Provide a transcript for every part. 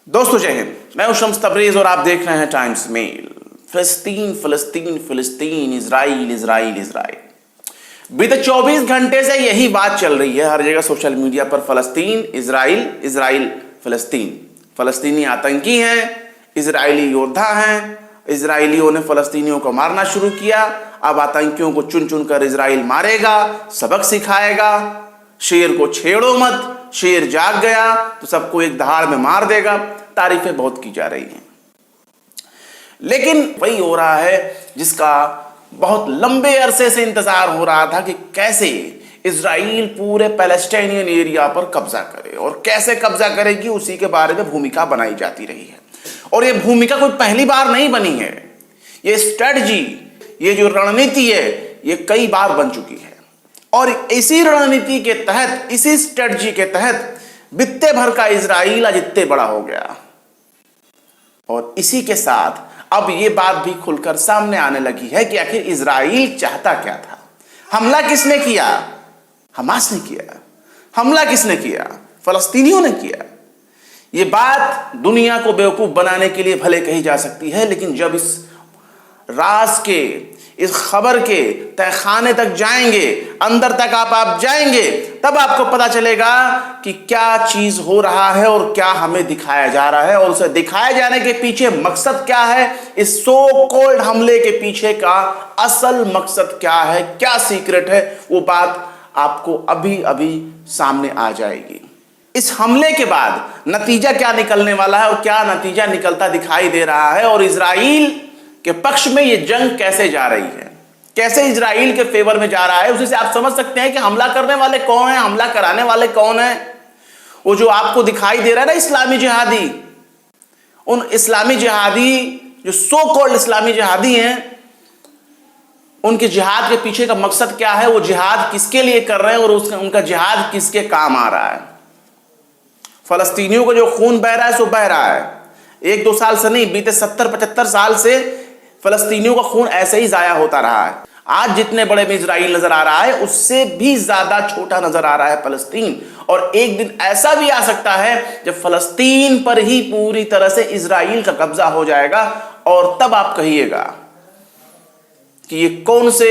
दोस्तों जय हिंद, मैं हूं शम्स तबरेज और आप देख रहे हैं टाइम्स मेल। फिलिस्तीन फिलिस्तीन फिलिस्तीन, इजराइल इजराइल इजराइल। बीते 24 घंटे से यही बात चल रही है हर जगह सोशल मीडिया पर। फलस्तीन इजराइल इजराइल फलस्तीन। फलस्तीनी आतंकी हैं, इजरायली योद्धा हैं, इजरायलियों ने फलस्तीनियों को मारना शुरू किया। अब आतंकियों को चुन चुन कर इजराइल मारेगा, सबक सिखाएगा। शेर को छेड़ो मत, शेर जाग गया तो सबको एक दहाड़ में मार देगा। तारीफें बहुत की जा रही हैं, लेकिन वही हो रहा है जिसका बहुत लंबे अरसे से इंतजार हो रहा था कि कैसे इजराइल पूरे पैलेस्टाइनियन एरिया पर कब्जा करे और कैसे कब्जा करेगी, उसी के बारे में भूमिका बनाई जाती रही है। और यह भूमिका कोई पहली बार नहीं बनी है। यह स्ट्रेटजी, ये जो रणनीति है, ये कई बार बन चुकी है। और इसी रणनीति के तहत, इसी स्ट्रेटजी के तहत बित्ते भर का इजराइल आज इत्ते बड़ा हो गया। और इसी के साथ अब यह बात भी खुलकर सामने आने लगी है कि आखिर इजराइल चाहता क्या था। हमला किसने किया? हमास ने किया। हमला किसने किया? फलस्तीनियों ने किया। यह बात दुनिया को बेवकूफ बनाने के लिए भले कही जा सकती है, लेकिन जब इस राज के, इस खबर के तहखाने तक जाएंगे, अंदर तक आप जाएंगे, तब आपको पता चलेगा कि क्या चीज हो रहा है और क्या हमें दिखाया जा रहा है। और उसे दिखाए जाने के पीछे मकसद क्या है, इस सो कॉल्ड हमले के पीछे का असल मकसद क्या है, क्या सीक्रेट है, वो बात आपको अभी अभी सामने आ जाएगी। इस हमले के बाद नतीजा क्या निकलने वाला है और क्या नतीजा निकलता दिखाई दे रहा है, और इजराइल के पक्ष में यह जंग कैसे जा रही है, कैसे इजराइल के फेवर में जा रहा है, उसी से आप समझ सकते हैं कि हमला करने वाले कौन है, हमला कराने वाले कौन है। वो जो आपको दिखाई दे रहा है ना, इस्लामी जिहादी, उन इस्लामी जिहादी जो सो कॉल्ड इस्लामी जिहादी हैं, उनके जिहाद के पीछे का मकसद क्या है, वो जिहाद किसके लिए कर रहे हैं और उनका जिहाद किसके काम आ रहा है। फलस्तीनियों का जो खून बह रहा है सो बह रहा है। 1-2 साल से नहीं, बीते 70-75 साल से फलस्तीनियों का खून ऐसे ही जाया होता रहा है। आज जितने बड़े में इजराइल नजर आ रहा है, उससे भी ज्यादा छोटा नजर आ रहा है फलस्तीन। और एक दिन ऐसा भी आ सकता है जब फलस्तीन पर ही पूरी तरह से इजराइल का कब्जा हो जाएगा, और तब आप कहिएगा कि ये कौन से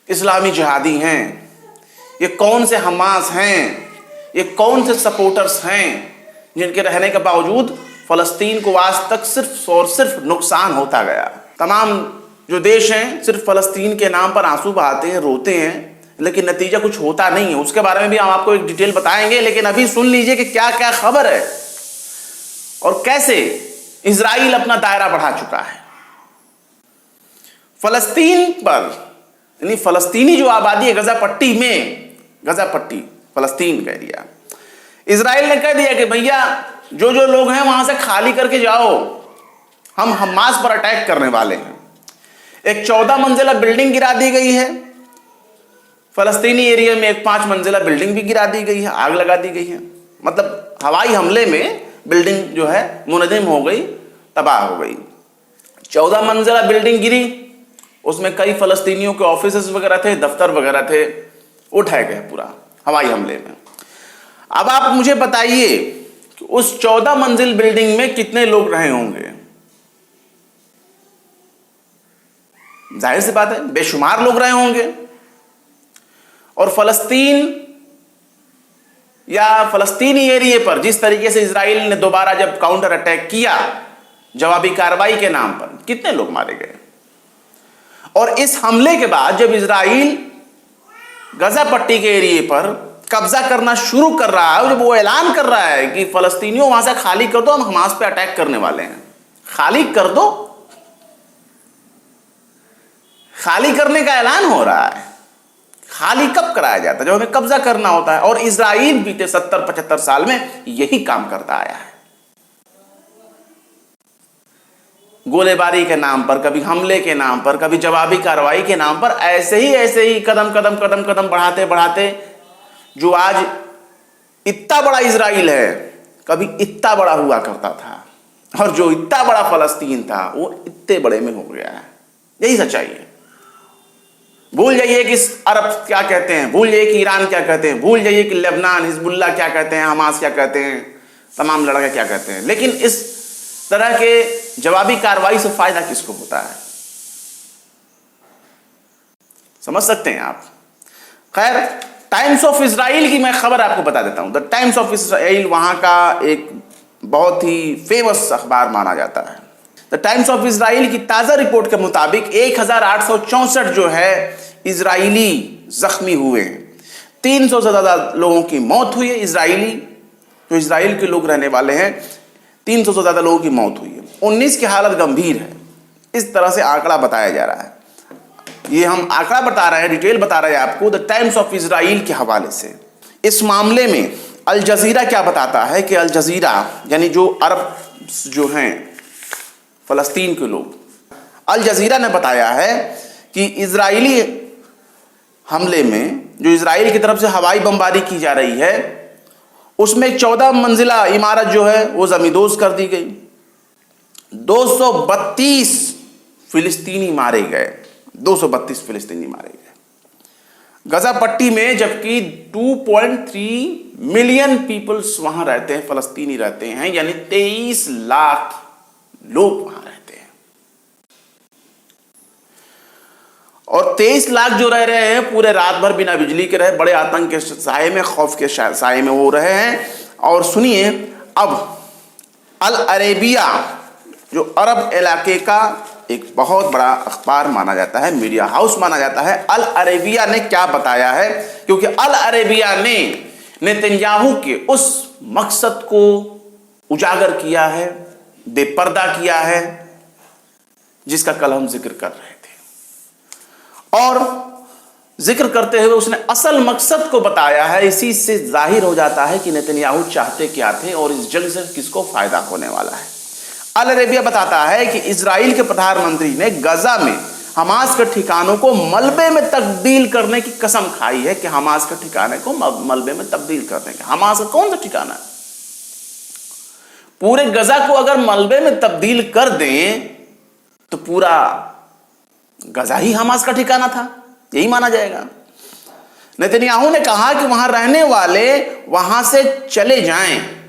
इस्लामी जिहादी हैं, ये कौन से हमास हैं, ये कौन से सपोर्टर्स हैं जिनके रहने के बावजूद फलस्तीन को आज तक सिर्फ और सिर्फ नुकसान होता गया। तमाम जो देश हैं सिर्फ फलस्तीन के नाम पर आंसू बहाते हैं, रोते हैं, लेकिन नतीजा कुछ होता नहीं है। उसके बारे में भी हम आपको एक डिटेल बताएंगे, लेकिन अभी सुन लीजिए कि क्या क्या खबर है और कैसे इजराइल अपना दायरा बढ़ा चुका है फलस्तीन पर। यानी फलस्तीनी जो आबादी है गजा पट्टी में, गजा पट्टी फलस्तीन का एरिया, इजराइल ने कह दिया कि भैया जो जो लोग हैं वहां से खाली करके जाओ, हम हमास पर अटैक करने वाले हैं। एक 14 मंजिला बिल्डिंग गिरा दी गई है फलस्तीनी एरिया में, एक 5 मंजिला बिल्डिंग भी गिरा दी गई है, आग लगा दी गई है। मतलब हवाई हमले में बिल्डिंग जो है मुनहदम हो गई, तबाह हो गई। 14 मंजिला बिल्डिंग गिरी, उसमें कई फलस्तीनियों के ऑफिस वगैरह थे, दफ्तर वगैरह थे, उठाए गए पूरा हवाई हमले में। अब आप मुझे बताइए कि उस 14 मंजिल बिल्डिंग में कितने लोग रहे होंगे? जाहिर सी बात है बेशुमार लोग रहे होंगे। और फलस्तीन या फलस्तीनी एरिया पर जिस तरीके से इजराइल ने दोबारा जब काउंटर अटैक किया जवाबी कार्रवाई के नाम पर, कितने लोग मारे गए। और इस हमले के बाद जब इजराइल गजा पट्टी के एरिया पर कब्जा करना शुरू कर रहा है, जब वो ऐलान कर रहा है कि फलस्तीनियों वहां से खाली कर दो, हम हमास पे अटैक करने वाले हैं, खाली कर दो, खाली करने का ऐलान हो रहा है। खाली कब कराया जाता है? जब हमें कब्जा करना होता है। और इजराइल बीते 70-75 साल में यही काम करता आया है। गोलेबारी के नाम पर, कभी हमले के नाम पर, कभी जवाबी कार्रवाई के नाम पर, ऐसे ही कदम कदम कदम कदम बढ़ाते बढ़ाते जो आज इतना बड़ा इजराइल है, कभी इतना बड़ा हुआ करता था, और जो इतना बड़ा फलस्तीन था वो इतने बड़े में हो गया है। यही सच्चाई है। भूल जाइए कि अरब क्या कहते हैं, भूल जाइए कि ईरान क्या कहते हैं, भूल जाइए कि लेबनान, हिजबुल्लाह क्या कहते हैं, हमास क्या कहते हैं, तमाम लड़के क्या कहते हैं। लेकिन इस तरह के जवाबी कार्रवाई से फायदा किसको होता है, समझ सकते हैं आप। खैर, टाइम्स ऑफ इजराइल की मैं खबर आपको बता देता हूं। द टाइम्स ऑफ इजराइल वहां का एक बहुत ही फेमस अखबार माना जाता है। द टाइम्स ऑफ इजराइल की ताजा रिपोर्ट के मुताबिक 1864 जो है इजरायली जख्मी हुए हैं, 300 से ज्यादा लोगों की मौत हुई है। इजरायली जो इजराइल के लोग रहने वाले हैं, 300 से ज्यादा लोगों की मौत हुई है, 19 की हालत गंभीर है। इस तरह से आंकड़ा बताया जा रहा है। ये हम आंकड़ा बता रहे हैं, डिटेल बता रहे हैं आपको द टाइम्स ऑफ इजराइल के हवाले से। इस मामले में अल जजीरा क्या बताता है कि अल जजीरा यानी जो अरब जो हैं फलस्तीन के लोग, अल जजीरा ने बताया है कि इजरायली हमले में जो इजराइल की तरफ से हवाई बमबारी की जा रही है उसमें 14 मंजिला इमारत जो है वो जमींदोज कर दी गई। 232 फिलिस्तीनी मारे गए, 232 फिलिस्तीनी मारे गए गजा पट्टी में, जबकि 2.3 मिलियन पीपल्स वहां रहते हैं, फलस्तीनी रहते हैं, यानी 23 लाख लोग वहां रहते हैं। और 23 लाख जो रह रहे हैं पूरे रात भर बिना बिजली के रहे, बड़े आतंक के साए में, खौफ के साए में वो रहे हैं। और सुनिए, अब अल अरेबिया जो अरब इलाके का एक बहुत बड़ा अखबार माना जाता है, मीडिया हाउस माना जाता है, अल अरेबिया ने क्या बताया है, क्योंकि अल अरेबिया ने नेतन्याहू के उस मकसद को उजागर किया है, बेपर्दा किया है, जिसका कल हम जिक्र कर रहे थे। और जिक्र करते हुए उसने असल मकसद को बताया है। इसी से जाहिर हो जाता है कि नेतन्याहू चाहते क्या थे और इस जंग से किसको फायदा होने वाला है। अल अरेबिया बताता है कि इजराइल के प्रधानमंत्री ने गजा में हमास के ठिकानों को मलबे में तब्दील करने की कसम खाई है कि हमास के ठिकाने को मलबे में तब्दील कर देंगे। हमास का कौन सा ठिकाना है? पूरे गजा को अगर मलबे में तब्दील कर दें तो पूरा गजा ही हमास का ठिकाना था, यही माना जाएगा। नेतन्याहू ने कहा कि वहां रहने वाले वहां से चले जाएं,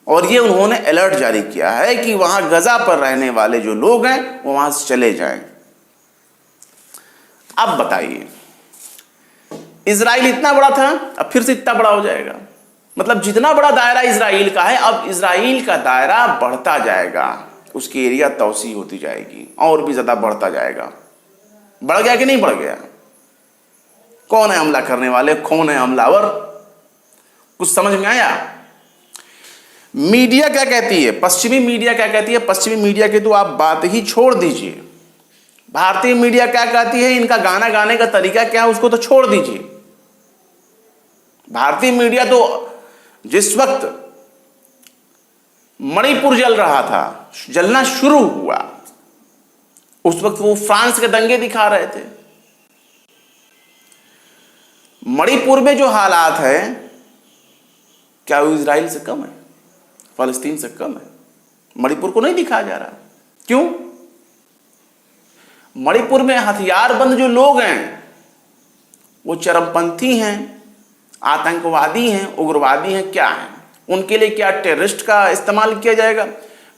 और ये उन्होंने अलर्ट जारी किया है कि वहां गजा पर रहने वाले जो लोग हैं वो वहां से चले जाएं। अब बताइए, इजराइल इतना बड़ा था, अब फिर से इतना बड़ा हो जाएगा। मतलब जितना बड़ा दायरा इजराइल का है, अब इजराइल का दायरा बढ़ता जाएगा, उसकी एरिया तौसी होती जाएगी और भी ज्यादा बढ़ता जाएगा। बढ़ गया कि नहीं बढ़ गया? कौन है हमला करने वाले, कौन है हमलावर, कुछ समझ में आया? मीडिया क्या कहती है, पश्चिमी मीडिया क्या कहती है? पश्चिमी मीडिया की तो आप बात ही छोड़ दीजिए। भारतीय मीडिया क्या कहती है, इनका गाना गाने का तरीका क्या है, उसको तो छोड़ दीजिए। भारतीय मीडिया तो जिस वक्त मणिपुर जल रहा था, जलना शुरू हुआ, उस वक्त वो फ्रांस के दंगे दिखा रहे थे। मणिपुर में जो हालात है, क्या वो इजराइल से कम है, फलस्तीन से कम है? मणिपुर को नहीं दिखाया जा रहा। क्यों? मणिपुर में हथियारबंद जो लोग हैं वो चरमपंथी हैं, आतंकवादी हैं, उग्रवादी हैं, क्या हैं? उनके लिए क्या टेररिस्ट का इस्तेमाल किया जाएगा,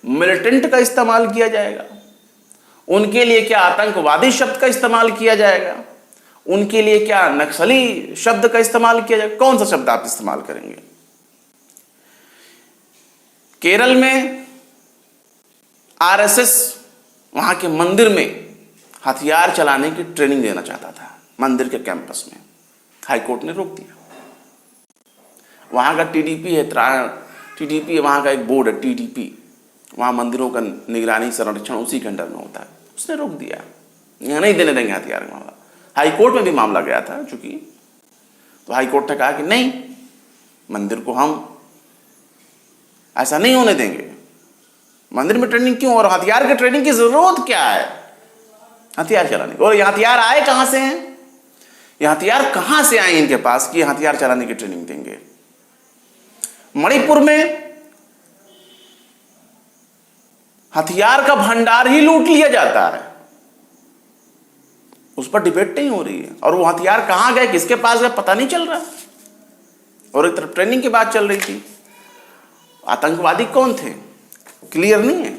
मिलिटेंट का इस्तेमाल किया जाएगा? उनके लिए क्या आतंकवादी शब्द का इस्तेमाल किया जाएगा? उनके लिए क्या नक्सली शब्द का इस्तेमाल किया जाएगा? कौन सा शब्द आप इस्तेमाल करेंगे? केरल में आरएसएस वहां के मंदिर में हथियार चलाने की ट्रेनिंग देना चाहता था, मंदिर के कैंपस में। हाईकोर्ट ने रोक दिया। वहां का टीडीपी है, टीडीपी वहां का एक बोर्ड है टीडीपी, वहां मंदिरों का निगरानी संरक्षण उसी के अंडर में होता है, उसने रोक दिया। यहाँ नहीं देने देंगे हथियार का मामला। हाईकोर्ट में भी मामला गया था चूंकि, तो हाईकोर्ट ने कहा कि नहीं, मंदिर को हम ऐसा नहीं होने देंगे। मंदिर में ट्रेनिंग क्यों, और हथियार की ट्रेनिंग की जरूरत क्या है हथियार चलाने की? और ये हथियार आए कहां से हैं? ये हथियार कहां से आए इनके पास कि हथियार चलाने की ट्रेनिंग देंगे? मणिपुर में हथियार का भंडार ही लूट लिया जाता है, उस पर डिबेट नहीं हो रही है। और वो हथियार कहां गए, किसके पास गए, पता नहीं चल रहा। और एक तरफ ट्रेनिंग की बात चल रही थी। आतंकवादी कौन थे, क्लियर नहीं है।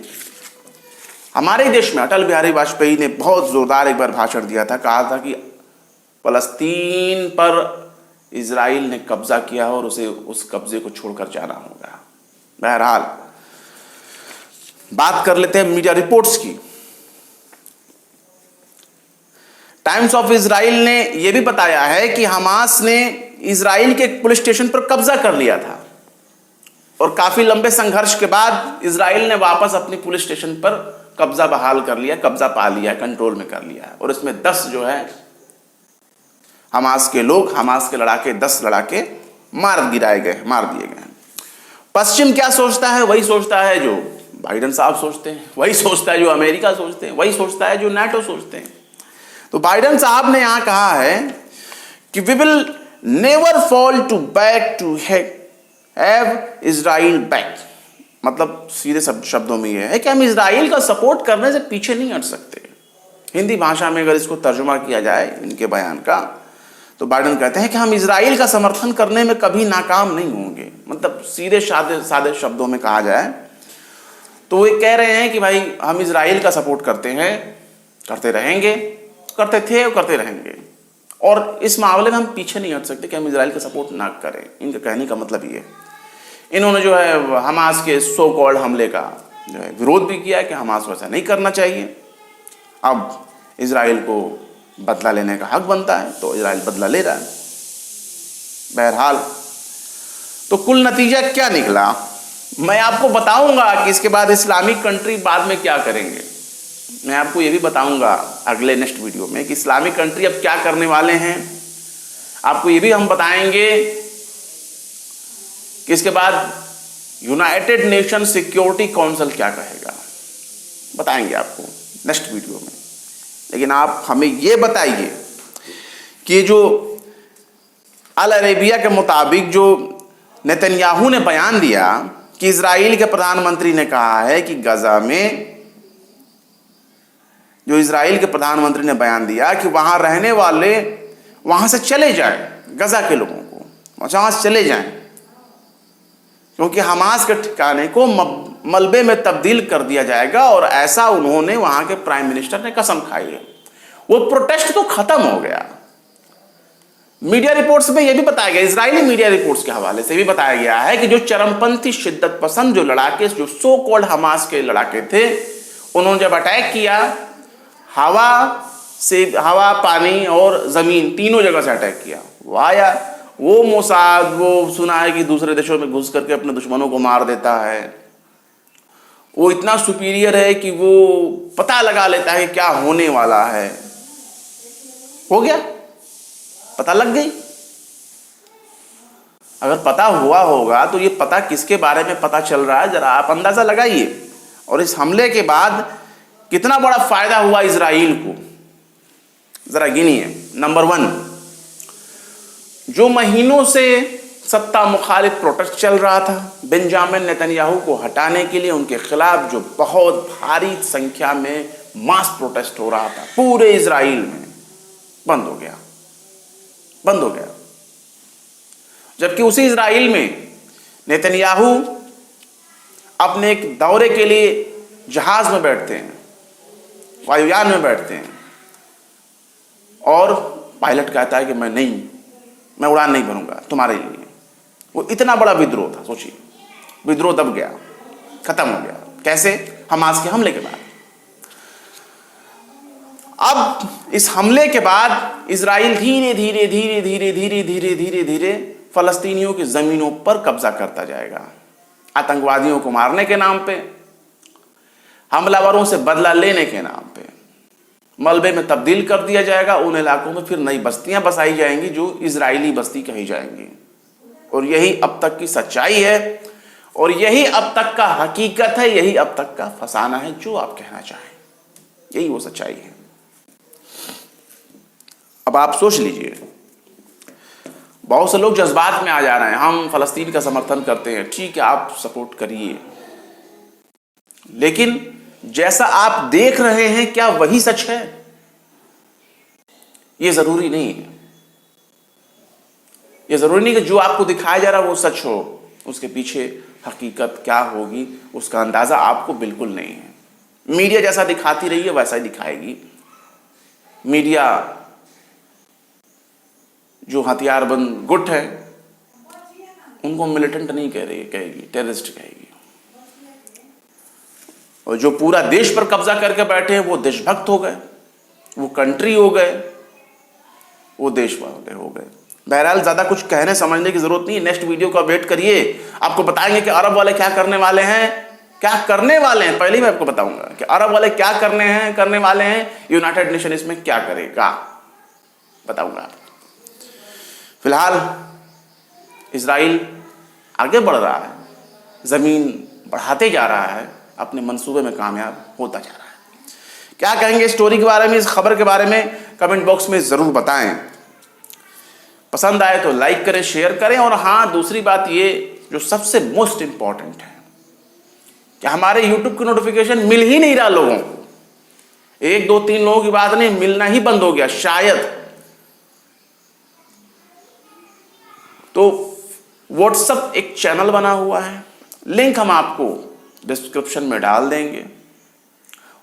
हमारे देश में अटल बिहारी वाजपेयी ने बहुत जोरदार एक बार भाषण दिया था, कहा था कि फलस्तीन पर इजराइल ने कब्जा किया और उसे उस कब्जे को छोड़कर जाना होगा। बहरहाल बात कर लेते हैं मीडिया रिपोर्ट्स की। टाइम्स ऑफ इजराइल ने यह भी बताया है कि हमास ने इजराइल के एक पुलिस स्टेशन पर कब्जा कर लिया था और काफी लंबे संघर्ष के बाद इजराइल ने वापस अपनी पुलिस स्टेशन पर कब्जा बहाल कर लिया, कब्जा पा लिया, कंट्रोल में कर लिया है। और इसमें 10 जो है हमास के लोग, हमास के लड़ाके, 10 लड़ाके मार दिए गए। पश्चिम क्या सोचता है? वही सोचता है जो बाइडेन साहब सोचते हैं, वही सोचता है जो अमेरिका सोचते हैं, वही सोचता है जो नाटो सोचते हैं। तो बाइडेन साहब ने यहां कहा है कि we will never fall to back to have Israel back. मतलब सीधे शब्दों में यह है कि हम इजराइल का सपोर्ट करने से पीछे नहीं हट सकते। हिंदी भाषा में अगर इसको तर्जुमा किया जाए इनके बयान का, तो बाइडेन कहते हैं कि हम इजराइल का समर्थन करने में कभी नाकाम नहीं होंगे। मतलब सीधे सादे शब्दों में कहा जाए तो वे कह रहे हैं कि भाई हम इजराइल का सपोर्ट करते हैं, करते रहेंगे, करते थे और करते रहेंगे, और इस मामले में हम पीछे नहीं हट सकते कि हम इजराइल का सपोर्ट ना करें। इनका कहने का मतलब ये। इन्होंने जो है हमास के सो कॉल्ड हमले का जो है विरोध भी किया कि हमास को ऐसा नहीं करना चाहिए। अब इजराइल को बदला लेने का हक बनता है, तो इजराइल बदला ले रहा है। बहरहाल तो कुल नतीजा क्या निकला मैं आपको बताऊंगा कि इसके बाद इस्लामिक कंट्री बाद में क्या करेंगे। मैं आपको ये भी बताऊंगा अगले नेक्स्ट वीडियो में कि इस्लामिक कंट्री अब क्या करने वाले हैं। आपको ये भी हम बताएंगे कि इसके बाद यूनाइटेड नेशन सिक्योरिटी काउंसिल क्या कहेगा, बताएंगे आपको नेक्स्ट वीडियो में। लेकिन आप हमें ये बताइए कि जो अल अरेबिया के मुताबिक जो नेतन्याहू ने बयान दिया कि इजराइल के प्रधानमंत्री ने कहा है कि गजा में, जो इजराइल के प्रधानमंत्री ने बयान दिया कि वहां रहने वाले वहां से चले जाएं, गजा के लोगों को वहां से चले जाएं, क्योंकि हमास के ठिकाने को मलबे में तब्दील कर दिया जाएगा। और ऐसा उन्होंने वहां के प्राइम मिनिस्टर ने कसम खाई है। वो प्रोटेस्ट तो खत्म हो गया। मीडिया रिपोर्ट्स में यह भी बताया गया, इजरायली मीडिया रिपोर्ट्स के हवाले से भी बताया गया है कि जो चरमपंथी शिद्दत पसंद जो लड़ाके, जो सो कॉल्ड हमास के लड़ाके थे, उन्होंने जब अटैक किया, हवा, पानी और जमीन तीनों जगह से अटैक किया। वाह यार, वो मोसाद, वो सुना है कि दूसरे देशों में घुस करके अपने दुश्मनों को मार देता है। वो इतना सुपीरियर है कि वो पता लगा लेता है क्या होने वाला है। हो गया, पता लग गई। अगर पता हुआ होगा तो ये पता किसके बारे में पता चल रहा है, जरा आप अंदाजा लगाइए। और इस हमले के बाद कितना बड़ा फायदा हुआ इजराइल को, जरा गिनिए। नंबर 1, जो महीनों से सत्ता मुखालिफ प्रोटेस्ट चल रहा था बेंजामिन नेतन्याहू को हटाने के लिए, उनके खिलाफ जो बहुत भारी संख्या में मास प्रोटेस्ट हो रहा था पूरे इजराइल में, बंद हो गया। जबकि उसी इजराइल में नेतन्याहू अपने एक दौरे के लिए जहाज में बैठते हैं, वायुयान में बैठते हैं, और पायलट कहता है कि मैं उड़ान नहीं भरूंगा तुम्हारे लिए। वो इतना बड़ा विद्रोह था, सोचिए, विद्रोह दब गया, खत्म हो गया। कैसे? हमास के हमले के बाद। अब इस हमले के बाद इजराइल धीरे धीरे फलस्तीनियों की जमीनों पर कब्जा करता जाएगा। आतंकवादियों को मारने के नाम पे, हमलावरों से बदला लेने के नाम पे मलबे में तब्दील कर दिया जाएगा। उन इलाकों में फिर नई बस्तियां बसाई जाएंगी जो इजरायली बस्ती कही जाएंगी। और यही अब तक की सच्चाई है, और यही अब तक का हकीकत है, यही अब तक का फसाना है, जो आप कहना चाहें, यही वो सच्चाई है। अब आप सोच लीजिए, बहुत से लोग जज्बात में आ जा रहे हैं, हम फलस्तीन का समर्थन करते हैं, ठीक है, आप सपोर्ट करिए, लेकिन जैसा आप देख रहे हैं क्या वही सच है? यह जरूरी नहीं है। यह जरूरी नहीं कि जो आपको दिखाया जा रहा है वो सच हो, उसके पीछे हकीकत क्या होगी उसका अंदाजा आपको बिल्कुल नहीं है। मीडिया जैसा दिखाती रही है वैसा ही दिखाएगी। मीडिया जो हथियारबंद गुट है उनको मिलिटेंट नहीं कहेगी, टेररिस्ट कहेगी। और जो पूरा देश पर कब्जा करके बैठे हैं वो देशभक्त हो गए, वो कंट्री हो गए, वो देश वाले हो गए। बहरहाल ज्यादा कुछ कहने समझने की जरूरत नहीं है, नेक्स्ट वीडियो का वेट करिए, आपको बताएंगे कि अरब वाले क्या करने वाले हैं, क्या करने वाले हैं। पहले मैं आपको बताऊंगा कि अरब वाले क्या करने वाले हैं, यूनाइटेड नेशन इसमें क्या करेगा, बताऊंगा। फिलहाल इजराइल आगे बढ़ रहा है, जमीन बढ़ाते जा रहा है, अपने मंसूबे में कामयाब होता जा रहा है। क्या कहेंगे स्टोरी के बारे में, इस खबर के बारे में, कमेंट बॉक्स में जरूर बताएं। पसंद आए तो लाइक करें, शेयर करें। और हाँ, दूसरी बात ये जो सबसे मोस्ट इंपॉर्टेंट है कि हमारे यूट्यूब की नोटिफिकेशन मिल ही नहीं रहा लोगों को। 1 2 3 लोगों की बात नहीं, मिलना ही बंद हो गया शायद। तो व्हाट्सएप एक चैनल बना हुआ है, लिंक हम आपको डिस्क्रिप्शन में डाल देंगे,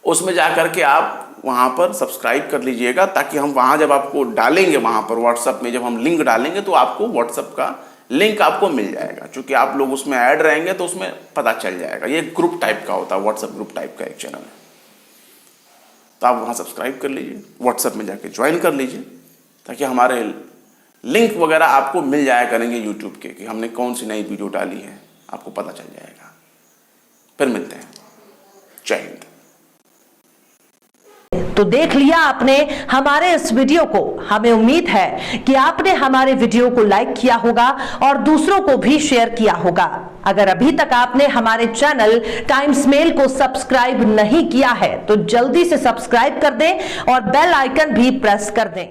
उसमें जाकर के आप वहां पर सब्सक्राइब कर लीजिएगा, ताकि हम वहां जब आपको डालेंगे, वहां पर व्हाट्सएप में जब हम लिंक डालेंगे तो आपको व्हाट्सएप का लिंक आपको मिल जाएगा। क्योंकि आप लोग उसमें ऐड रहेंगे तो उसमें पता चल जाएगा। ये ग्रुप टाइप का होता है, व्हाट्सएप ग्रुप टाइप का एक चैनल है, तो आप वहां सब्सक्राइब कर लीजिए, व्हाट्सएप में जाके ज्वाइन कर लीजिए, ताकि हमारे लिंक वगैरह आपको मिल जाया करेंगे यूट्यूब के कि हमने कौन सी नई वीडियो डाली है, आपको पता चल जाएगा। फिर मिलते हैं, जय हिंद। तो देख लिया आपने हमारे इस वीडियो को। हमें उम्मीद है कि आपने हमारे वीडियो को लाइक किया होगा और दूसरों को भी शेयर किया होगा। अगर अभी तक आपने हमारे चैनल टाइम्स मेल को सब्सक्राइब नहीं किया है तो जल्दी से सब्सक्राइब कर दें और बेल आइकन भी प्रेस कर दें।